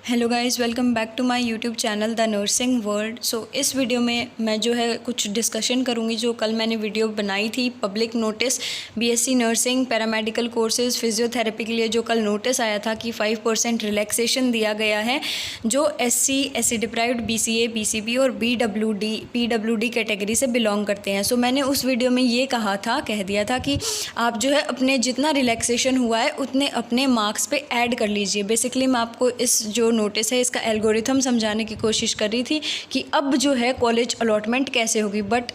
Hello guys, welcome back to my YouTube channel the nursing world. So इस video में मैं जो है कुछ डिस्कशन करूंगी। जो कल मैंने वीडियो बनाई थी public notice BSc nursing paramedical courses physiotherapy के लिए, जो कल नोटिस आया था कि 5% रिलैक्सेशन दिया गया है जो एससी डिप्राइव्ड बीसीए बीसीबी और पीडब्ल्यूडी कैटेगरी से बिलोंग करते हैं। सो मैंने उस वीडियो में ये कह दिया था कि आप जो है अपने जितना रिलैक्सेशन हुआ है उतने अपने मार्क्स पे ऐड कर लीजिए। बेसिकली मैं आपको इस जो नोटिस है इसका एल्गोरिथम समझाने की कोशिश कर रही थी कि अब जो है कॉलेज अलॉटमेंट कैसे होगी। But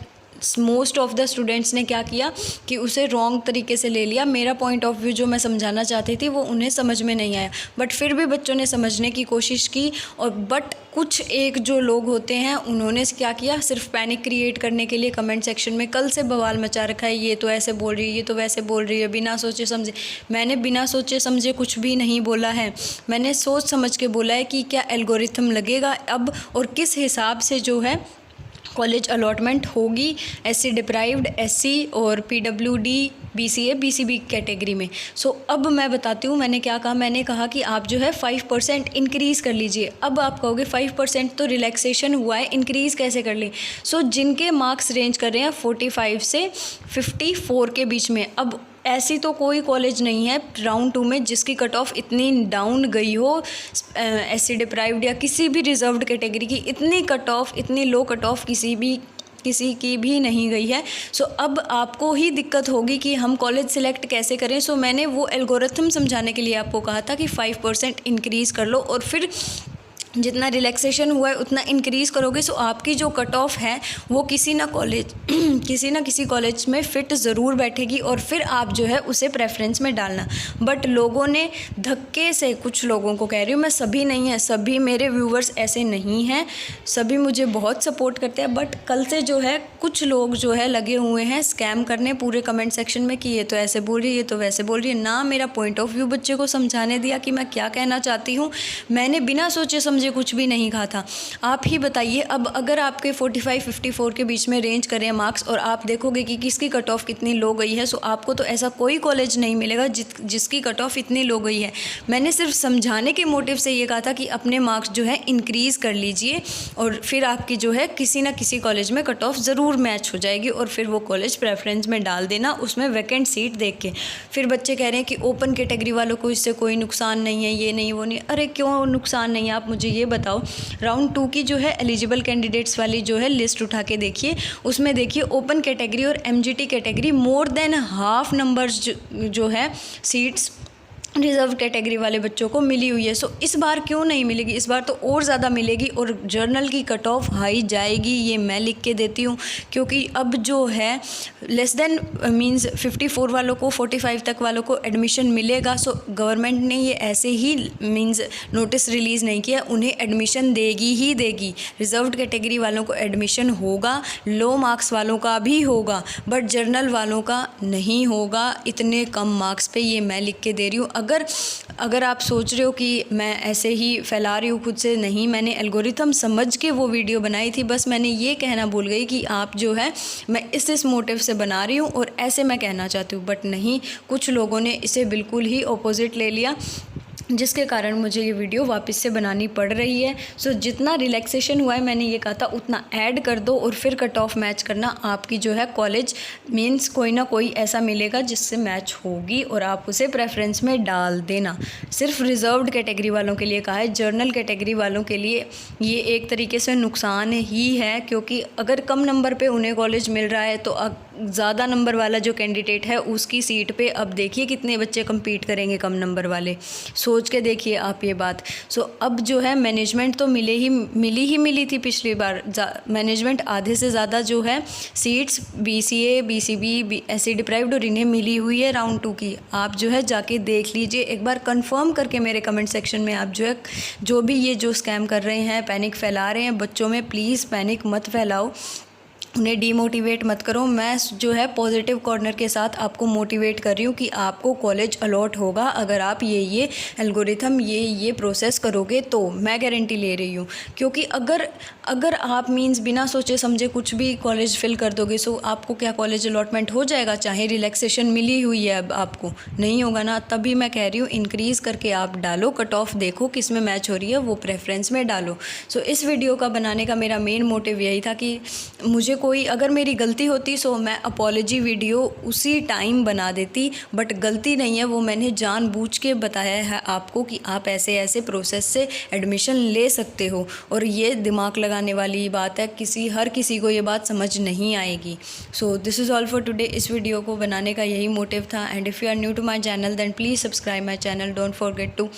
most of the students ने क्या किया कि उसे रॉन्ग तरीके से ले लिया। मेरा पॉइंट ऑफ व्यू जो मैं समझाना चाहती थी वो उन्हें समझ में नहीं आया, बट फिर भी बच्चों ने समझने की कोशिश की। और बट कुछ एक जो लोग होते हैं उन्होंने क्या किया, सिर्फ पैनिक क्रिएट करने के लिए कमेंट सेक्शन में कल से बवाल मचा रखा है, ये तो ऐसे बोल रही है, ये तो वैसे बोल रही है, बिना सोचे समझे। मैंने बिना सोचे समझे कुछ भी नहीं बोला है। मैंने सोच समझ के बोला है कि क्या एल्गोरिथम लगेगा अब और किस हिसाब से जो है कॉलेज अलॉटमेंट होगी एससी डिप्राइव्ड, एससी और पीडब्ल्यूडी बीसीए बीसीबी कैटेगरी में। सो अब मैं बताती हूँ मैंने क्या कहा। मैंने कहा कि आप जो है 5% इंक्रीज़ कर लीजिए। अब आप कहोगे 5% तो रिलैक्सेशन हुआ है, इंक्रीज़ कैसे कर लें। सो जिनके मार्क्स रेंज कर रहे हैं 45 से 54 के बीच में, अब ऐसी तो कोई कॉलेज नहीं है राउंड 2 में जिसकी कट ऑफ इतनी डाउन गई हो, एससी डिप्राइव्ड या किसी भी रिजर्व्ड कैटेगरी की इतनी कट ऑफ, इतनी लो कट ऑफ किसी की भी नहीं गई है। सो अब आपको ही दिक्कत होगी कि हम कॉलेज सिलेक्ट कैसे करें। सो मैंने वो एल्गोरिथम समझाने के लिए आपको कहा था कि 5% इंक्रीज़ कर लो और फिर जितना रिलैक्सेशन हुआ है उतना इंक्रीज़ करोगे। सो आपकी जो कट ऑफ है वो किसी ना किसी कॉलेज में फ़िट ज़रूर बैठेगी और फिर आप जो है उसे प्रेफरेंस में डालना। बट लोगों ने धक्के से, कुछ लोगों को कह रही हूँ मैं, सभी नहीं है, सभी मेरे व्यूवर्स ऐसे नहीं हैं, सभी मुझे बहुत सपोर्ट करते हैं। बट कल से जो है कुछ लोग जो है लगे हुए हैं स्कैम करने पूरे कमेंट सेक्शन में कि ये तो ऐसे बोल रही है, ये तो वैसे बोल रही है। ना मेरा पॉइंट ऑफ व्यू बच्चे को समझाने दिया कि मैं क्या कहना चाहती हूँ। मैंने बिना सोचे समझे कुछ भी नहीं कहा था। आप ही बताइए, अब अगर आपके 45-54 के बीच में रेंज करें मार्क्स और आप देखोगे कि किसकी कट ऑफ कितनी लो गई है, सो आपको तो ऐसा कोई कॉलेज नहीं मिलेगा जिसकी कट ऑफ इतनी लो गई है। मैंने सिर्फ समझाने के मोटिव से ये कहा था कि अपने मार्क्स जो है इंक्रीज़ कर लीजिए और फिर आपकी जो है किसी ना किसी कॉलेज में कट ऑफ ज़रूर मैच हो जाएगी और फिर वो कॉलेज प्रेफरेंस में डाल देना, उसमें वैकेंट सीट देख के। फिर बच्चे कह रहे हैं कि ओपन कैटेगरी वालों को इससे कोई नुकसान नहीं है, ये नहीं वो नहीं। अरे क्यों नुकसान नहीं है, आप मुझे ये बताओ। राउंड 2 की जो है एलिजिबल कैंडिडेट्स वाली जो है लिस्ट उठा के देखिए, उसमें देखिए ओपन कैटेगरी और MGT category more than half numbers जो है सीट्स रिजर्व कैटेगरी वाले बच्चों को मिली हुई है। सो इस बार क्यों नहीं मिलेगी, इस बार तो और ज़्यादा मिलेगी और जर्नल की कट ऑफ हाई जाएगी, ये मैं लिख के देती हूँ। क्योंकि अब जो है लेस देन मींस 54 वालों को 45 तक वालों को एडमिशन मिलेगा। सो गवर्नमेंट ने ये ऐसे ही मींस नोटिस रिलीज़ नहीं किया, उन्हें एडमिशन देगी ही देगी। रिजर्व्ड कैटेगरी वालों को एडमिशन होगा, लो मार्क्स वालों का भी होगा, बट जर्नल वालों का नहीं होगा इतने कम मार्क्स पे, ये मैं लिख के दे रही हूँ। अगर आप सोच रहे हो कि मैं ऐसे ही फैला रही हूँ खुद से, नहीं, मैंने एल्गोरिथम समझ के वो वीडियो बनाई थी। बस मैंने ये कहना भूल गई कि आप जो है मैं इस मोटिव से बना रही हूँ और ऐसे मैं कहना चाहती हूँ, बट नहीं, कुछ लोगों ने इसे बिल्कुल ही ऑपोजिट ले लिया, जिसके कारण मुझे ये वीडियो वापस से बनानी पड़ रही है। सो जितना रिलैक्सेशन हुआ है मैंने ये कहा था उतना ऐड कर दो और फिर कट ऑफ मैच करना। आपकी जो है कॉलेज मींस कोई ना कोई ऐसा मिलेगा जिससे मैच होगी और आप उसे प्रेफरेंस में डाल देना। सिर्फ रिजर्व्ड कैटेगरी वालों के लिए कहा है, जर्नल कैटेगरी वालों के लिए ये एक तरीके से नुकसान ही है, क्योंकि अगर कम नंबर पर उन्हें कॉलेज मिल रहा है तो ज़्यादा नंबर वाला जो कैंडिडेट है उसकी सीट पे अब देखिए कितने बच्चे कम्पीट करेंगे कम नंबर वाले, सोच के देखिए आप ये बात। सो अब जो है मैनेजमेंट तो मिली थी पिछली बार, मैनेजमेंट आधे से ज़्यादा जो है seats BCA BCB SC deprived और इन्हें मिली हुई है राउंड 2 की। आप जो है जाके देख लीजिए एक बार, कंफर्म करके मेरे कमेंट सेक्शन में आप जो है जो भी ये जो स्कैम कर रहे हैं, पैनिक फैला रहे हैं बच्चों में, प्लीज़ पैनिक मत फैलाओ। उन्हें डीमोटिवेट मत करो। मैं जो है पॉजिटिव कॉर्नर के साथ आपको मोटिवेट कर रही हूँ कि आपको कॉलेज अलॉट होगा अगर आप ये एल्गोरिथम ये प्रोसेस करोगे, तो मैं गारंटी ले रही हूँ। क्योंकि अगर आप मीन्स बिना सोचे समझे कुछ भी कॉलेज फिल कर दोगे, सो आपको क्या कॉलेज अलॉटमेंट हो जाएगा? चाहे रिलैक्सेशन मिली हुई है, अब आपको नहीं होगा ना। तभी मैं कह रही हूँ इंक्रीज़ करके आप डालो, कट ऑफ देखो किस में मैच हो रही है, वो प्रेफरेंस में डालो। सो इस वीडियो का बनाने का मेरा मेन मोटिव यही था कि मुझे कोई अगर मेरी गलती होती सो मैं अपॉलोजी वीडियो उसी टाइम बना देती, बट गलती नहीं है, वो मैंने जानबूझ के बताया है आपको कि आप ऐसे ऐसे प्रोसेस से एडमिशन ले सकते हो। और ये दिमाग लगाने वाली बात है, हर किसी को ये बात समझ नहीं आएगी। So this is all for today. इस वीडियो को बनाने का यही मोटिव था। And if you are new to my channel then please subscribe my channel, don't forget to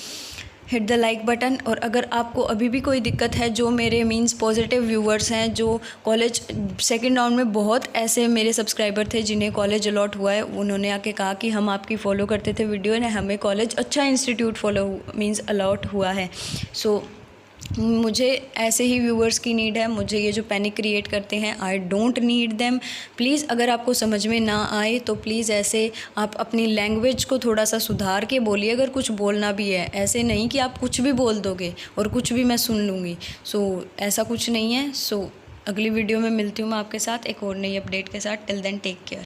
hit the like button. और अगर आपको अभी भी कोई दिक्कत है, जो मेरे मीन्स पॉजिटिव व्यूवर्स हैं, जो कॉलेज सेकंड राउंड में बहुत ऐसे मेरे सब्सक्राइबर थे जिन्हें कॉलेज अलॉट हुआ है, उन्होंने आके कहा कि हम आपकी फ़ॉलो करते थे वीडियो ने, हमें कॉलेज अच्छा इंस्टीट्यूट फॉलो मीन्स अलॉट हुआ है। सो मुझे ऐसे ही व्यूअर्स की नीड है। मुझे ये जो पैनिक क्रिएट करते हैं, I don't need them. Please अगर आपको समझ में ना आए तो प्लीज़ ऐसे आप अपनी लैंग्वेज को थोड़ा सा सुधार के बोलिए, अगर कुछ बोलना भी है। ऐसे नहीं कि आप कुछ भी बोल दोगे और कुछ भी मैं सुन लूँगी। सो ऐसा कुछ नहीं है। सो अगली वीडियो में मिलती हूँ मैं आपके साथ एक और नई अपडेट के साथ। Till then take care.